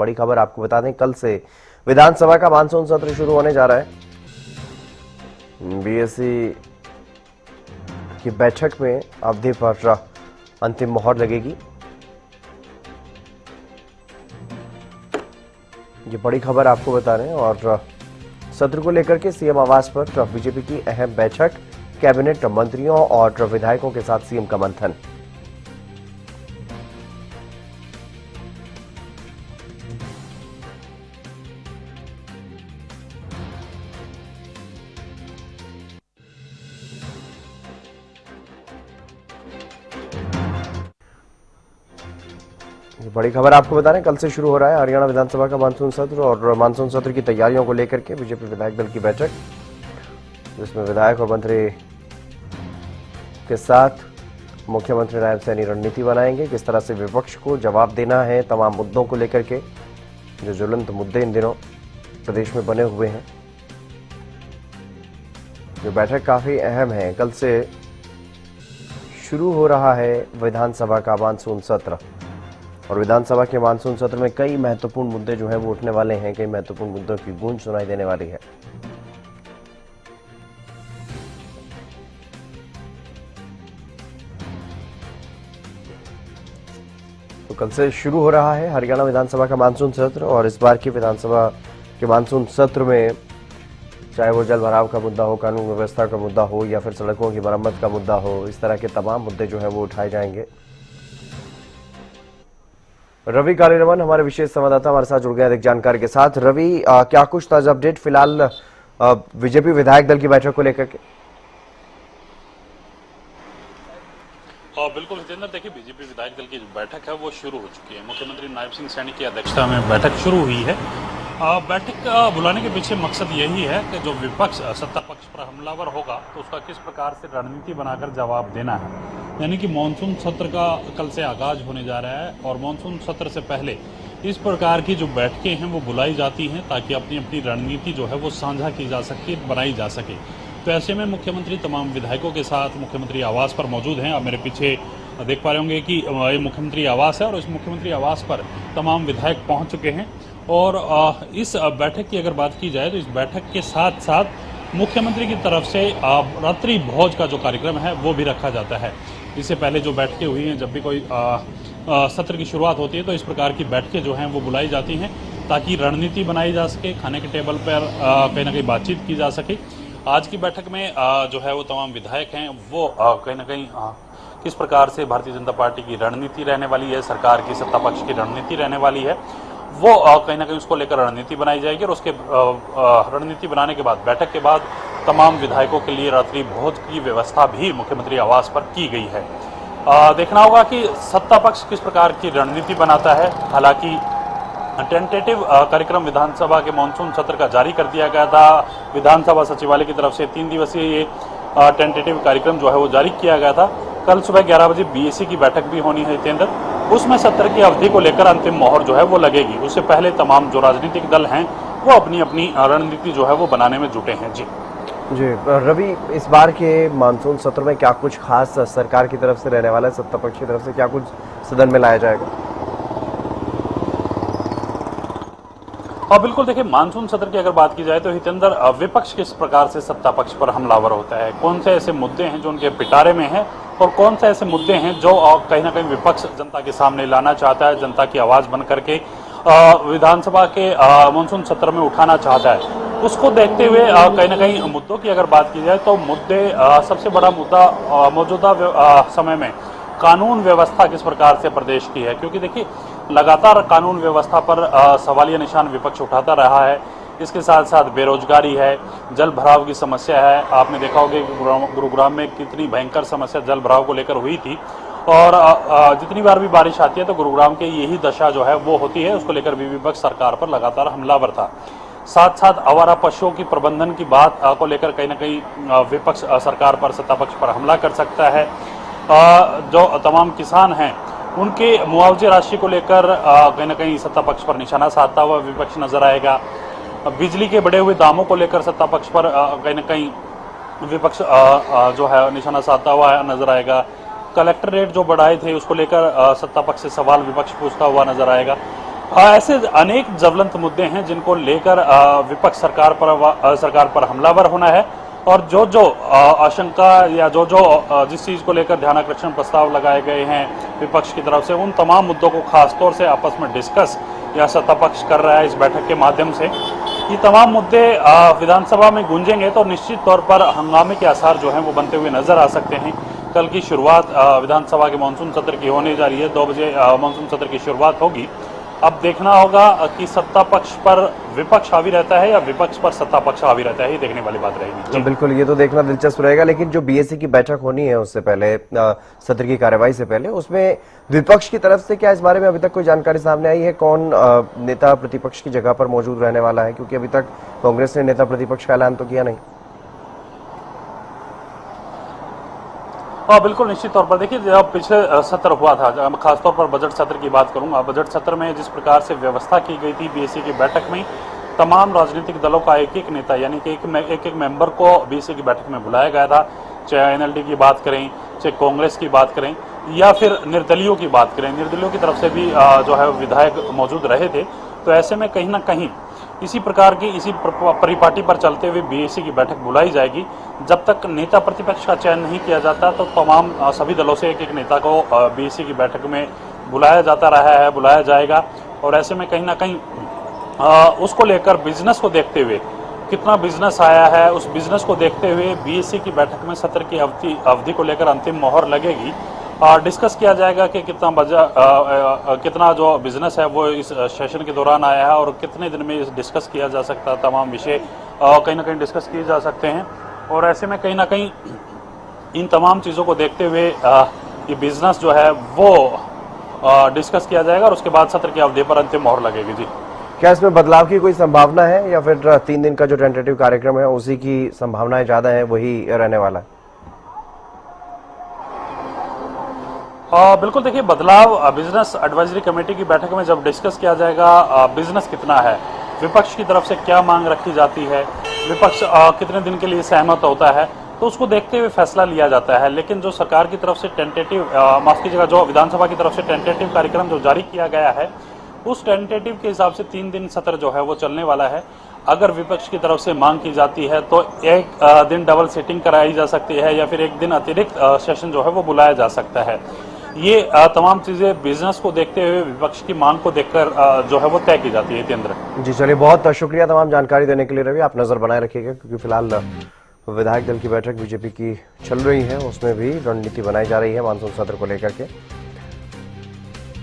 बड़ी खबर आपको बता दें, कल से विधानसभा का मानसून सत्र शुरू होने जा रहा है। बीएससी की बैठक में अवधि पर अंतिम मोहर लगेगी। ये बड़ी खबर आपको बता रहे हैं। और सत्र को लेकर के सीएम आवास पर बीजेपी की अहम बैठक, कैबिनेट मंत्रियों और विधायकों के साथ सीएम का मंथन। बड़ी खबर आपको बता रहे हैं, कल से शुरू हो रहा है हरियाणा विधानसभा का मानसून सत्र। और मानसून सत्र की तैयारियों को लेकर के बीजेपी विधायक दल की बैठक, जिसमें विधायक और मंत्री के साथ मुख्यमंत्री नायब सैनी रणनीति बनाएंगे, किस तरह से विपक्ष को जवाब देना है तमाम मुद्दों को लेकर के, जो ज्वलंत मुद्दे इन दिनों प्रदेश में बने हुए हैं। जो बैठक काफी अहम है। कल से शुरू हो रहा है विधानसभा का मानसून सत्र और विधानसभा के मानसून सत्र में कई महत्वपूर्ण मुद्दे जो हैं वो उठने वाले हैं। कई महत्वपूर्ण मुद्दों की गूंज सुनाई देने वाली है। तो कल से शुरू हो रहा है हरियाणा विधानसभा का मानसून सत्र और इस बार की विधानसभा के मानसून सत्र में चाहे वो जल भराव का मुद्दा हो, कानून व्यवस्था का मुद्दा हो या फिर सड़कों की मरम्मत का मुद्दा हो, इस तरह के तमाम मुद्दे जो है वो उठाए जाएंगे। रवि कालीरमन हमारे विशेष संवाददाता हमारे साथ जुड़ गए अधिक जानकारी के साथ। रवि, क्या कुछ ताजा अपडेट फिलहाल बीजेपी विधायक दल की बैठक को लेकर के? बिल्कुल हितेंद्र, देखिए बीजेपी विधायक दल की जो बैठक है वो शुरू हो चुकी है। मुख्यमंत्री नायब सिंह सैनी की अध्यक्षता में बैठक शुरू हुई है। बैठक बुलाने के पीछे मकसद यही है कि जो विपक्ष सत्ता पक्ष पर हमलावर होगा तो उसका किस प्रकार से रणनीति बनाकर जवाब देना है। यानी कि मानसून सत्र का कल से आगाज होने जा रहा है और मानसून सत्र से पहले इस प्रकार की जो बैठकें हैं वो बुलाई जाती हैं ताकि अपनी अपनी रणनीति जो है वो साझा की जा सके, बनाई जा सके। तो ऐसे में मुख्यमंत्री तमाम विधायकों के साथ मुख्यमंत्री आवास पर मौजूद हैं। आप मेरे पीछे देख पा रहे होंगे कि ये मुख्यमंत्री आवास है और इस मुख्यमंत्री आवास पर तमाम विधायक पहुंच चुके हैं। और इस बैठक की अगर बात की जाए तो इस बैठक के साथ साथ मुख्यमंत्री की तरफ से रात्रि भोज का जो कार्यक्रम है वो भी रखा जाता है। इससे पहले जो बैठकें हुई हैं, जब भी कोई सत्र की शुरुआत होती है तो इस प्रकार की बैठकें जो हैं वो बुलाई जाती हैं ताकि रणनीति बनाई जा सके, खाने के टेबल पर कहीं ना कहीं बातचीत की जा सके। आज की बैठक में जो है वो तमाम विधायक हैं वो कहीं ना कहीं किस प्रकार से भारतीय जनता पार्टी की रणनीति रहने वाली है, सरकार की सत्ता पक्ष की रणनीति रहने वाली है, वो कहीं ना कहीं उसको लेकर रणनीति बनाई जाएगी। और उसके रणनीति बनाने के बाद, बैठक के बाद तमाम विधायकों के लिए रात्रि भोज की व्यवस्था भी मुख्यमंत्री आवास पर की गई है। देखना होगा कि सत्ता पक्ष किस प्रकार की रणनीति बनाता है। हालांकि टेंटेटिव कार्यक्रम विधानसभा के मानसून सत्र का जारी कर दिया गया था। विधानसभा सचिवालय की तरफ से 3 दिवसीय ये टेंटेटिव कार्यक्रम जो है वो जारी किया गया था। कल सुबह 11 बजे बीएससी की बैठक भी होनी है हितेंद्र, उसमें सत्र की अवधि को लेकर अंतिम मोहर जो है वो लगेगी। उससे पहले तमाम जो राजनीतिक दल हैं वो अपनी अपनी रणनीति जो है वो बनाने में जुटे हैं। जी रवि, इस बार के मानसून सत्र में क्या कुछ खास सरकार की तरफ से रहने वाला है, सत्ता पक्ष की तरफ से क्या कुछ सदन में लाया जाएगा? बिल्कुल, देखिए मानसून सत्र की अगर बात की जाए तो हितेंद्र, विपक्ष किस प्रकार से सत्ता पक्ष पर हमलावर होता है, कौन से ऐसे मुद्दे हैं जो उनके पिटारे में हैं और कौन से ऐसे मुद्दे हैं जो कहीं ना कहीं विपक्ष जनता के सामने लाना चाहता है, जनता की आवाज बन करके विधानसभा के मानसून सत्र में उठाना चाहता है। उसको देखते हुए कहीं ना कहीं मुद्दों की अगर बात की जाए तो मुद्दे, सबसे बड़ा मुद्दा मौजूदा समय में कानून व्यवस्था किस प्रकार से प्रदेश की है, क्योंकि देखिए लगातार कानून व्यवस्था पर सवालिया निशान विपक्ष उठाता रहा है। इसके साथ साथ बेरोजगारी है, जल भराव की समस्या है। आपने देखा होगा कि गुरुग्राम में कितनी भयंकर समस्या जल भराव को लेकर हुई थी और जितनी बार भी बारिश आती है तो गुरुग्राम की यही दशा जो है वो होती है। उसको लेकर भी विपक्ष सरकार पर लगातार हमलावर था। साथ साथ आवारा पशुओं की प्रबंधन की बात को लेकर कहीं ना कहीं विपक्ष सरकार पर, सत्ता पक्ष पर हमला कर सकता है। जो तमाम किसान हैं उनके मुआवजे राशि को लेकर कहीं ना कहीं सत्ता पक्ष पर निशाना साधता हुआ विपक्ष नजर आएगा। बिजली के बढ़े हुए दामों को लेकर सत्ता पक्ष पर कहीं ना कहीं विपक्ष जो है निशाना साधता हुआ नजर आएगा। कलेक्टर रेट जो बढ़ाए थे उसको लेकर सत्ता पक्ष से सवाल विपक्ष पूछता हुआ नजर आएगा। ऐसे अनेक ज्वलंत मुद्दे हैं जिनको लेकर विपक्ष सरकार पर हमलावर होना है और जो जो आशंका या जो जो जिस चीज को लेकर ध्यानाकर्षण प्रस्ताव लगाए गए हैं विपक्ष की तरफ से, उन तमाम मुद्दों को खासतौर से आपस में डिस्कस या सत्ता पक्ष कर रहा है इस बैठक के माध्यम से। ये तमाम मुद्दे विधानसभा में गूंजेंगे तो निश्चित तौर पर हंगामे के आसार जो हैं वो बनते हुए नजर आ सकते हैं। कल की शुरुआत विधानसभा के मानसून सत्र की होने जा रही है, 2 बजे मानसून सत्र की शुरुआत होगी। अब देखना होगा कि सत्ता पक्ष पर विपक्ष हावी रहता है या विपक्ष पर सत्ता पक्ष हावी रहता है, ये देखने वाली बात रहेगी। बिल्कुल, ये तो देखना दिलचस्प रहेगा। लेकिन जो बीएससी की बैठक होनी है उससे पहले, सत्र की कार्यवाही से पहले, उसमें विपक्ष की तरफ से क्या इस बारे में अभी तक कोई जानकारी सामने आई है? कौन नेता प्रतिपक्ष की जगह पर मौजूद रहने वाला है? क्योंकि अभी तक कांग्रेस ने नेता प्रतिपक्ष का ऐलान तो किया नहीं। बिल्कुल, निश्चित तौर पर देखिए, जब पिछले सत्र हुआ था, खासतौर पर बजट सत्र की बात करूंगा, बजट सत्र में जिस प्रकार से व्यवस्था की गई थी बीएससी की बैठक में, तमाम राजनीतिक दलों का एक एक नेता यानी कि एक मेंबर को बीएससी की बैठक में बुलाया गया था। चाहे एनएलडी की बात करें, चाहे कांग्रेस की बात करें या फिर निर्दलीयों की बात करें, निर्दलीयों की तरफ से भी जो है विधायक मौजूद रहे थे। तो ऐसे में कहीं ना कहीं इसी प्रकार की इसी परिपाटी पर चलते हुए बीएससी की बैठक बुलाई जाएगी। जब तक नेता प्रतिपक्ष का चयन नहीं किया जाता तो तमाम सभी दलों से एक एक नेता को बीएससी की बैठक में बुलाया जाता रहा है, बुलाया जाएगा। और ऐसे में कहीं ना कहीं उसको लेकर बिजनेस को देखते हुए, कितना बिजनेस आया है उस बिजनेस को देखते हुए बीएससी की बैठक में सत्र की अवधि को लेकर अंतिम मोहर लगेगी। डिस्कस किया जाएगा कि कितना जो बिजनेस है वो इस सेशन के दौरान आया है और कितने दिन में डिस्कस किया जा सकता है। तमाम विषय कहीं ना कहीं डिस्कस किए जा सकते हैं और ऐसे में कहीं ना कहीं इन तमाम चीज़ों को देखते हुए ये बिजनेस जो है वो डिस्कस किया जाएगा और उसके बाद सत्र की अवधि पर अंतिम मोहर लगेगी। जी, क्या इसमें बदलाव की कोई संभावना है या फिर 3 दिन का जो टेंटेटिव कार्यक्रम है उसी की संभावनाएं ज्यादा है, वही रहने वाला है? बिल्कुल, देखिए, बदलाव बिजनेस एडवाइजरी कमेटी की बैठक में जब डिस्कस किया जाएगा, बिजनेस कितना है, विपक्ष की तरफ से क्या मांग रखी जाती है, विपक्ष कितने दिन के लिए सहमत होता है, तो उसको देखते हुए फैसला लिया जाता है। लेकिन जो सरकार की तरफ से टेंटेटिव, माफ कीजिएगा, जो विधानसभा की तरफ से टेंटेटिव कार्यक्रम जो जारी किया गया है, उस टेंटेटिव के हिसाब से 3 दिन सत्र जो है वो चलने वाला है। अगर विपक्ष की तरफ से मांग की जाती है तो एक दिन डबल सीटिंग कराई जा सकती है या फिर एक दिन अतिरिक्त सेशन जो है वो बुलाया जा सकता है। ये तमाम चीजें बिजनेस को देखते हुए, विपक्ष की मांग को देखकर जो है वो तय की जाती है। केंद्र जी, चलिए, बहुत शुक्रिया तमाम जानकारी देने के लिए रवि। आप नजर बनाए रखिएगा क्योंकि फिलहाल विधायक दल की बैठक बीजेपी की चल रही है, उसमें भी रणनीति बनाई जा रही है मानसून सत्र को लेकर के।